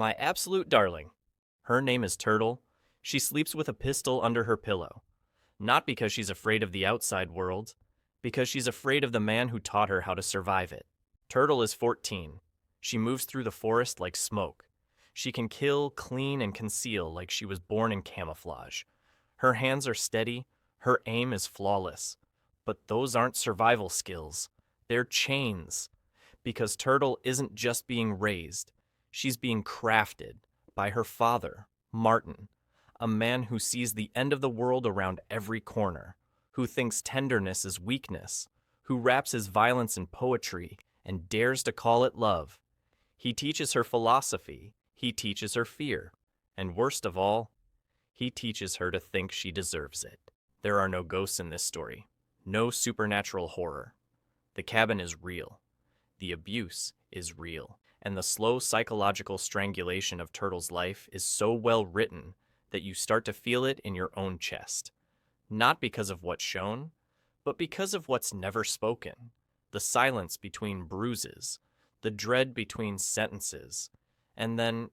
My absolute darling. Her name is Turtle. She sleeps with a pistol under her pillow. Not because she's afraid of the outside world, because she's afraid of the man who taught her how to survive it. Turtle is 14. She moves through the forest like smoke. She can kill, clean, and conceal like she was born in camouflage. Her hands are steady, her aim is flawless. But those aren't survival skills. They're chains. Because Turtle isn't just being raised, she's being crafted by her father, Martin, a man who sees the end of the world around every corner, who thinks tenderness is weakness, who wraps his violence in poetry and dares to call it love. He teaches her philosophy, he teaches her fear, and worst of all, he teaches her to think she deserves it. There are no ghosts in this story, no supernatural horror. The cabin is real. The abuse is real, and the slow psychological strangulation of Turtle's life is so well written that you start to feel it in your own chest. Not because of what's shown, but because of what's never spoken. The silence between bruises, the dread between sentences, and then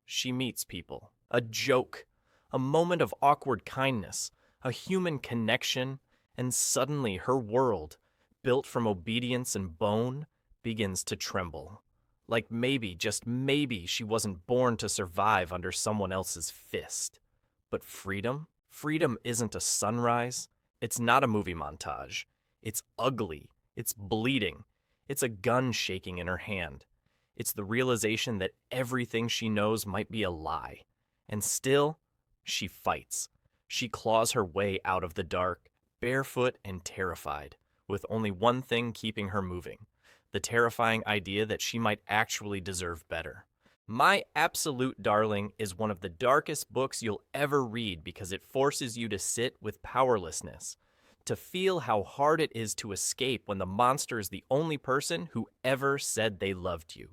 she meets people. A joke, a moment of awkward kindness, a human connection, and suddenly her world, built from obedience and bone, begins to tremble. Like maybe, just maybe, she wasn't born to survive under someone else's fist. But freedom? Freedom isn't a sunrise. It's not a movie montage. It's ugly. It's bleeding. It's a gun shaking in her hand. It's the realization that everything she knows might be a lie. And still, she fights. She claws her way out of the dark, barefoot and terrified, with only one thing keeping her moving: the terrifying idea that she might actually deserve better. My Absolute Darling is one of the darkest books you'll ever read because it forces you to sit with powerlessness, to feel how hard it is to escape when the monster is the only person who ever said they loved you.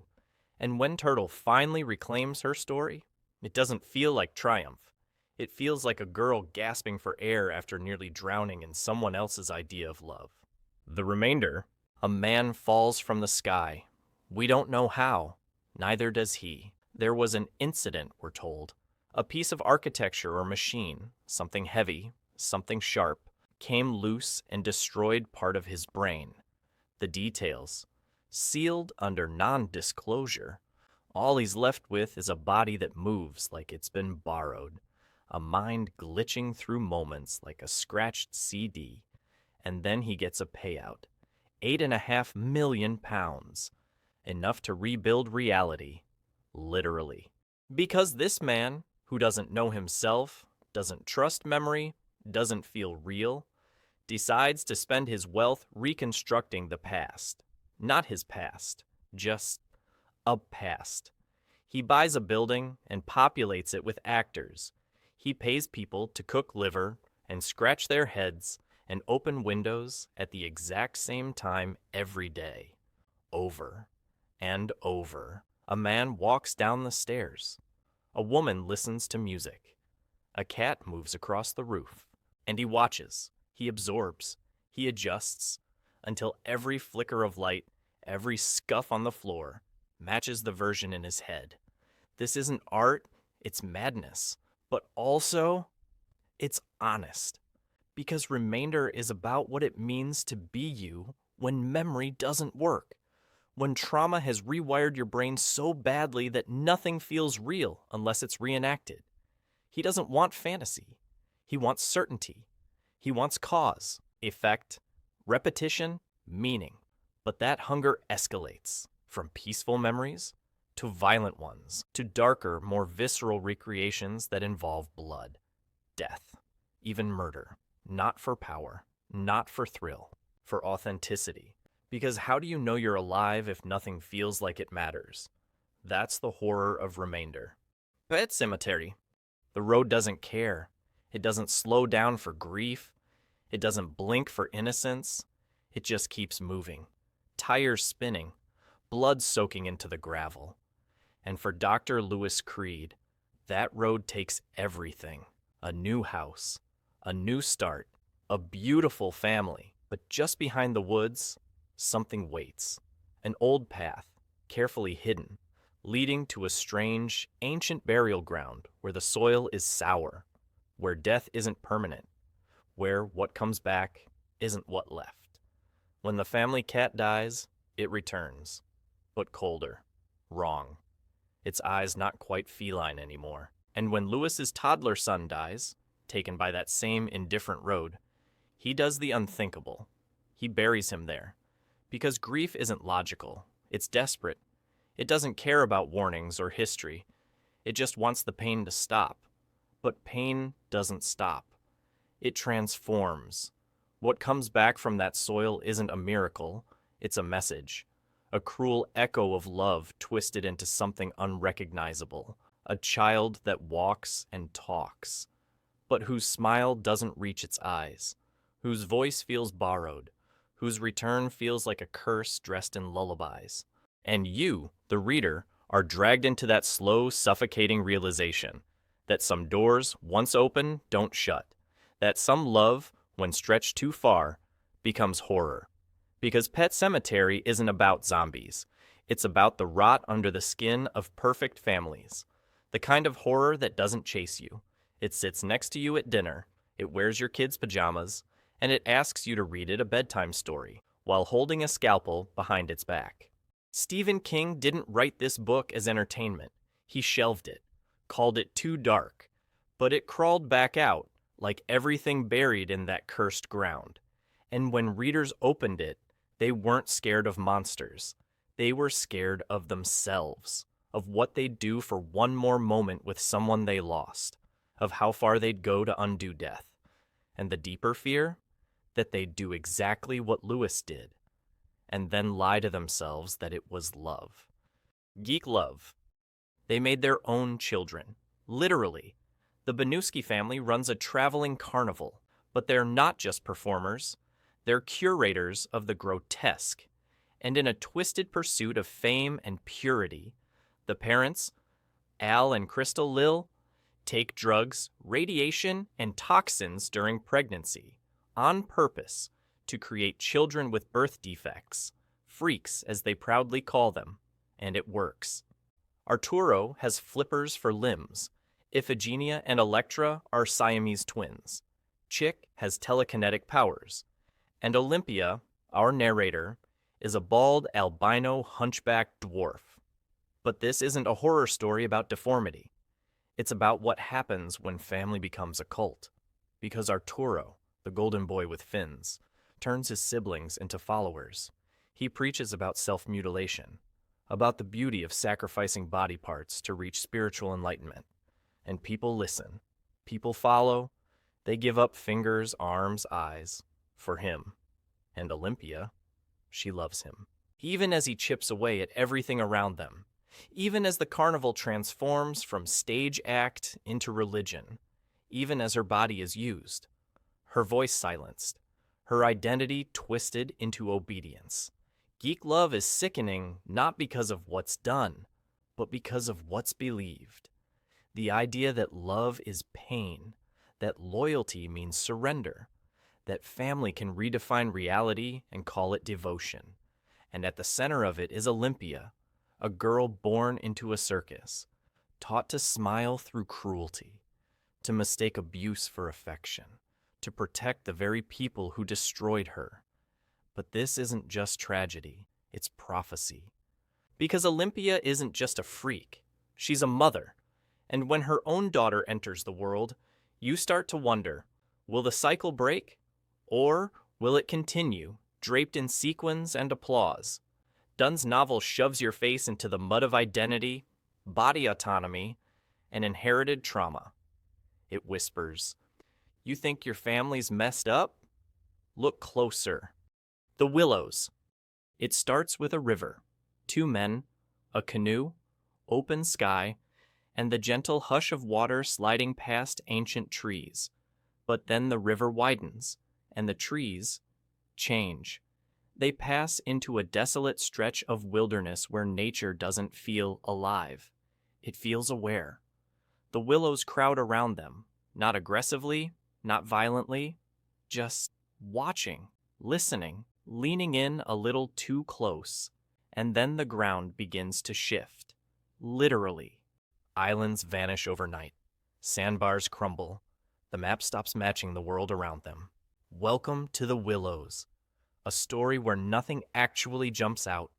And when Turtle finally reclaims her story, it doesn't feel like triumph. It feels like a girl gasping for air after nearly drowning in someone else's idea of love. The remainder: a man falls from the sky. We don't know how. Neither does he. There was an incident, we're told. A piece of architecture or machine, something heavy, something sharp, came loose and destroyed part of his brain. The details, sealed under non-disclosure. All he's left with is a body that moves like it's been borrowed, a mind glitching through moments like a scratched CD. And then he gets a payout. £8.5 million. Enough to rebuild reality, literally. Because this man, who doesn't know himself, doesn't trust memory, doesn't feel real, decides to spend his wealth reconstructing the past. Not his past, just a past. He buys a building and populates it with actors. He pays people to cook liver and scratch their heads and open windows at the exact same time every day. Over and over. A man walks down the stairs. A woman listens to music. A cat moves across the roof. And he watches. He absorbs. He adjusts until every flicker of light, every scuff on the floor, matches the version in his head. This isn't art, it's madness. But also, it's honest. Because Remainder is about what it means to be you when memory doesn't work. When trauma has rewired your brain so badly that nothing feels real unless it's reenacted. He doesn't want fantasy. He wants certainty. He wants cause, effect, repetition, meaning. But that hunger escalates from peaceful memories to violent ones, to darker, more visceral recreations that involve blood, death, even murder. Not for power, not for thrill, for authenticity. Because how do you know you're alive if nothing feels like it matters? That's the horror of Remainder. Pet Sematary. The road doesn't care. It doesn't slow down for grief. It doesn't blink for innocence. It just keeps moving. Tires spinning. Blood soaking into the gravel. And for Dr. Lewis Creed, that road takes everything. A new house. A new start. A beautiful family. But just behind the woods, something waits. An old path, carefully hidden, leading to a strange, ancient burial ground where the soil is sour, where death isn't permanent, where what comes back isn't what left. When the family cat dies, it returns, but colder, wrong. Its eyes not quite feline anymore. And when Lewis's toddler son dies, taken by that same indifferent road, he does the unthinkable. He buries him there. Because grief isn't logical. It's desperate. It doesn't care about warnings or history. It just wants the pain to stop. But pain doesn't stop. It transforms. What comes back from that soil isn't a miracle. It's a message. A cruel echo of love twisted into something unrecognizable. A child that walks and talks, but whose smile doesn't reach its eyes, whose voice feels borrowed, whose return feels like a curse dressed in lullabies. And you, the reader, are dragged into that slow, suffocating realization that some doors, once open, don't shut, that some love, when stretched too far, becomes horror. Because Pet Sematary isn't about zombies. It's about the rot under the skin of perfect families. The kind of horror that doesn't chase you. It sits next to you at dinner, it wears your kids' pajamas, and it asks you to read it a bedtime story while holding a scalpel behind its back. Stephen King didn't write this book as entertainment. He shelved it, called it too dark, but it crawled back out like everything buried in that cursed ground. And when readers opened it, they weren't scared of monsters. They were scared of themselves, of what they'd do for one more moment with someone they lost, of how far they'd go to undo death. And the deeper fear? That they'd do exactly what Lewis did, and then lie to themselves that it was love. Geek Love. They made their own children, literally. The Banuski family runs a traveling carnival, but they're not just performers. They're curators of the grotesque. And in a twisted pursuit of fame and purity, the parents, Al and Crystal Lil, take drugs, radiation, and toxins during pregnancy, on purpose, to create children with birth defects, freaks as they proudly call them, and it works. Arturo has flippers for limbs. Iphigenia and Electra are Siamese twins. Chick has telekinetic powers. And Olympia, our narrator, is a bald albino hunchback dwarf. But this isn't a horror story about deformity. It's about what happens when family becomes a cult. Because Arturo, the golden boy with fins, turns his siblings into followers. He preaches about self-mutilation, about the beauty of sacrificing body parts to reach spiritual enlightenment. And people listen. People follow. They give up fingers, arms, eyes for him. And Olympia, she loves him. Even as he chips away at everything around them. Even as the carnival transforms from stage act into religion. Even as her body is used. Her voice silenced. Her identity twisted into obedience. Geek Love is sickening not because of what's done, but because of what's believed. The idea that love is pain, that loyalty means surrender, that family can redefine reality and call it devotion. And at the center of it is Olympia, a girl born into a circus, taught to smile through cruelty, to mistake abuse for affection, to protect the very people who destroyed her. But this isn't just tragedy, it's prophecy. Because Olympia isn't just a freak, she's a mother. And when her own daughter enters the world, you start to wonder, will the cycle break? Or will it continue, draped in sequins and applause? Dunn's novel shoves your face into the mud of identity, body autonomy, and inherited trauma. It whispers, you think your family's messed up? Look closer. The Willows. It starts with a river, 2 men, a canoe, open sky, and the gentle hush of water sliding past ancient trees. But then the river widens, and the trees change. They pass into a desolate stretch of wilderness where nature doesn't feel alive. It feels aware. The willows crowd around them, not aggressively, not violently, just watching, listening, leaning in a little too close. And then the ground begins to shift. Literally. Islands vanish overnight. Sandbars crumble. The map stops matching the world around them. Welcome to the Willows, a story where nothing actually jumps out.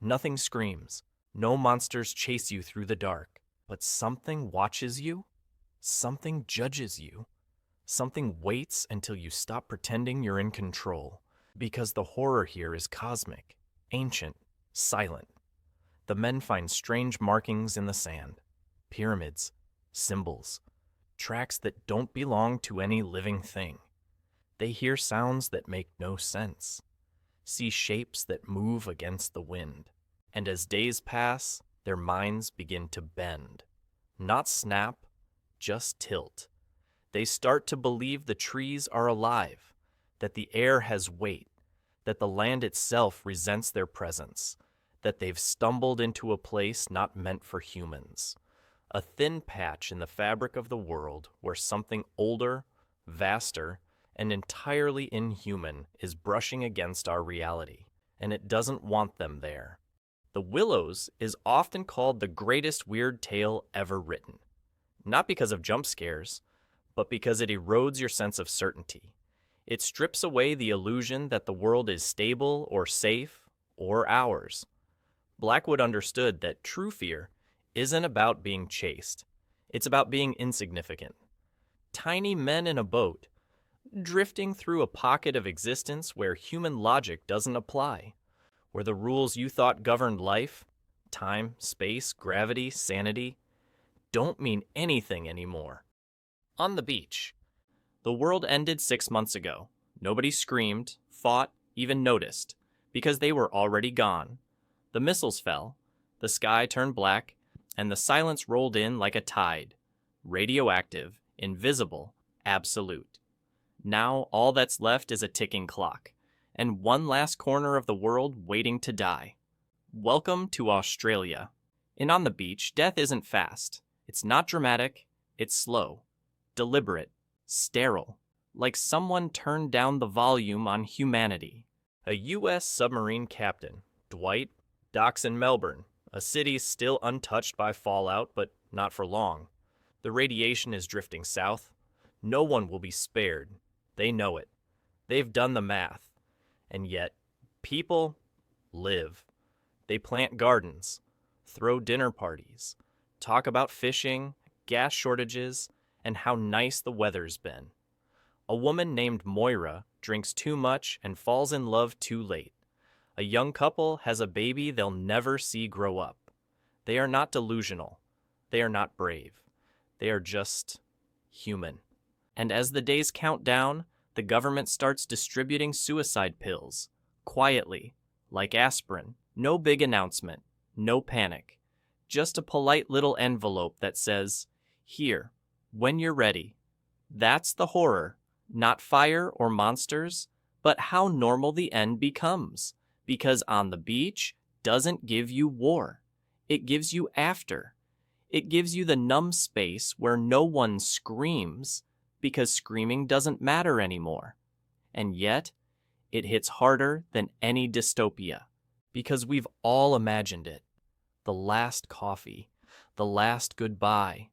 Nothing screams. No monsters chase you through the dark. But something watches you. Something judges you. Something waits until you stop pretending you're in control. Because the horror here is cosmic, ancient, silent. The men find strange markings in the sand. Pyramids, symbols, tracks that don't belong to any living thing. They hear sounds that make no sense, see shapes that move against the wind. And as days pass, their minds begin to bend. Not snap, just tilt. They start to believe the trees are alive, that the air has weight, that the land itself resents their presence, that they've stumbled into a place not meant for humans. A thin patch in the fabric of the world where something older, vaster, and entirely inhuman is brushing against our reality, and it doesn't want them there. The Willows is often called the greatest weird tale ever written, not because of jump scares, but because it erodes your sense of certainty. It strips away the illusion that the world is stable or safe or ours. Blackwood understood that true fear isn't about being chased. It's about being insignificant. Tiny men in a boat, drifting through a pocket of existence where human logic doesn't apply, where the rules you thought governed life, time, space, gravity, sanity, don't mean anything anymore. On the beach. The world ended 6 months ago. Nobody screamed, fought, even noticed, because they were already gone. The missiles fell, the sky turned black, and the silence rolled in like a tide. Radioactive, invisible, absolute. Now all that's left is a ticking clock, and one last corner of the world waiting to die. Welcome to Australia. And on the beach, death isn't fast. It's not dramatic, it's slow, deliberate, sterile, like someone turned down the volume on humanity. A U.S. submarine captain, Dwight, docks in Melbourne, a city still untouched by fallout, but not for long. The radiation is drifting south. No one will be spared. They know it. They've done the math. And yet, people live. They plant gardens, throw dinner parties, talk about fishing, gas shortages, and how nice the weather's been. A woman named Moira drinks too much and falls in love too late. A young couple has a baby they'll never see grow up. They are not delusional. They are not brave. They are just human. And as the days count down, the government starts distributing suicide pills, quietly, like aspirin. No big announcement, no panic. Just a polite little envelope that says, "Here, when you're ready." That's the horror, not fire or monsters, but how normal the end becomes. Because on the beach doesn't give you war. It gives you after. It gives you the numb space where no one screams, because screaming doesn't matter anymore. And yet, it hits harder than any dystopia, because we've all imagined it. The last coffee, the last goodbye,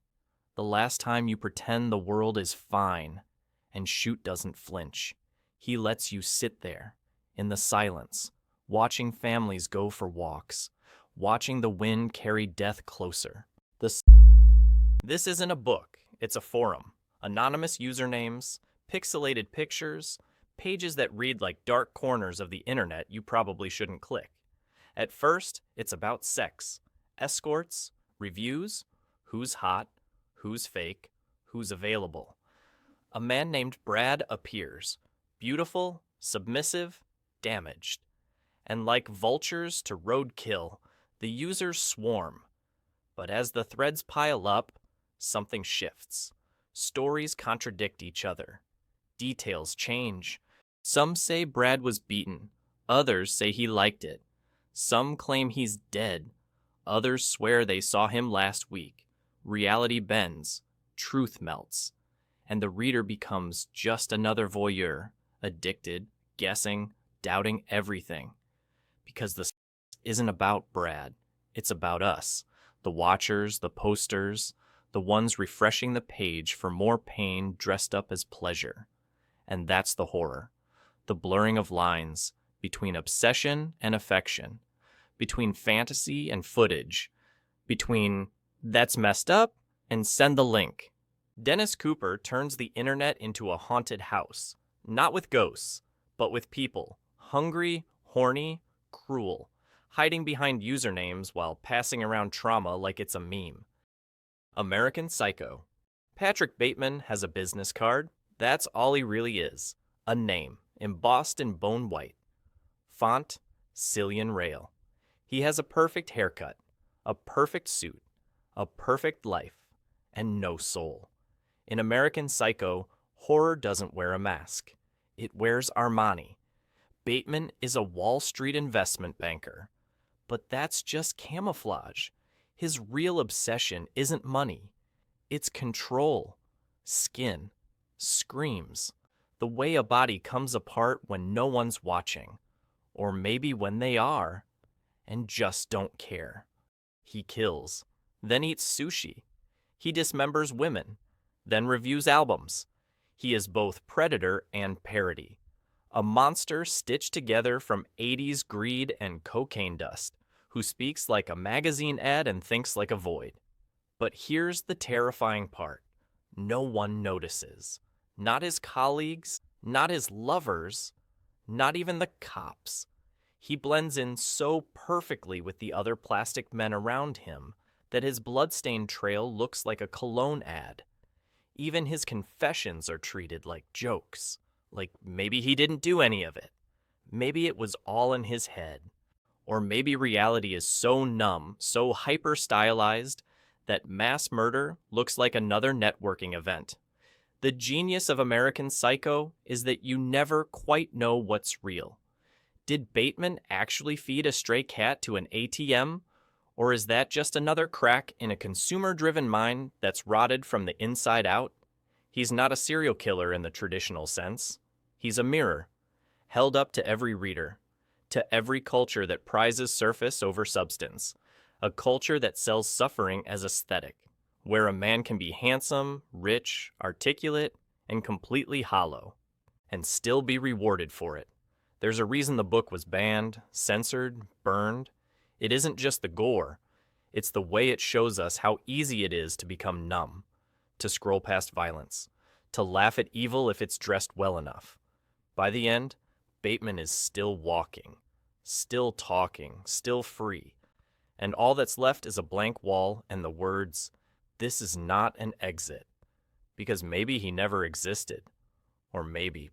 the last time you pretend the world is fine. And Shute doesn't flinch. He lets you sit there, in the silence, watching families go for walks, watching the wind carry death closer. This isn't a book, it's a forum. Anonymous usernames, pixelated pictures, pages that read like dark corners of the internet you probably shouldn't click. At first, it's about sex, escorts, reviews, who's hot, who's fake, who's available. A man named Bret appears, beautiful, submissive, damaged. And like vultures to roadkill, the users swarm. But as the threads pile up, something shifts. Stories contradict each other. Details change. Some say Brad was beaten. Others say he liked it. Some claim he's dead. Others swear they saw him last week. Reality bends. Truth melts. And the reader becomes just another voyeur, addicted, guessing, doubting everything. Because this isn't about Brad. It's about us, The watchers, the posters, the ones refreshing the page for more pain dressed up as pleasure. And that's the horror. The blurring of lines between obsession and affection, between fantasy and footage, between "that's messed up" and "send the link." Dennis Cooper turns the internet into a haunted house, not with ghosts, but with people, hungry, horny, cruel, hiding behind usernames while passing around trauma like it's a meme. American Psycho. Patrick Bateman has a business card. That's all he really is. A name, embossed in bone white. Font, Cillian Rail. He has a perfect haircut, a perfect suit, a perfect life, and no soul. In American Psycho, horror doesn't wear a mask. It wears Armani. Bateman is a Wall Street investment banker. But that's just camouflage. His real obsession isn't money. It's control, skin, screams, the way a body comes apart when no one's watching, or maybe when they are, and just don't care. He kills, then eats sushi. He dismembers women, then reviews albums. He is both predator and parody. A monster stitched together from 80s greed and cocaine dust, who speaks like a magazine ad and thinks like a void. But here's the terrifying part. No one notices. Not his colleagues, not his lovers, not even the cops. He blends in so perfectly with the other plastic men around him that his bloodstained trail looks like a cologne ad. Even his confessions are treated like jokes, like maybe he didn't do any of it. Maybe it was all in his head. Or maybe reality is so numb, so hyper-stylized, that mass murder looks like another networking event. The genius of American Psycho is that you never quite know what's real. Did Bateman actually feed a stray cat to an ATM? Or is that just another crack in a consumer-driven mind that's rotted from the inside out? He's not a serial killer in the traditional sense. He's a mirror, held up to every reader, to every culture that prizes surface over substance, a culture that sells suffering as aesthetic, where a man can be handsome, rich, articulate, and completely hollow, and still be rewarded for it. There's a reason the book was banned, censored, burned. It isn't just the gore, it's the way it shows us how easy it is to become numb, to scroll past violence, to laugh at evil if it's dressed well enough. By the end, Bateman is still walking, still talking, still free, and all that's left is a blank wall and the words, "This is not an exit," because maybe he never existed, or maybe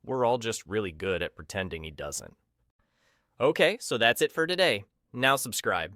we're all just really good at pretending he doesn't. Okay, so that's it for today. Now subscribe.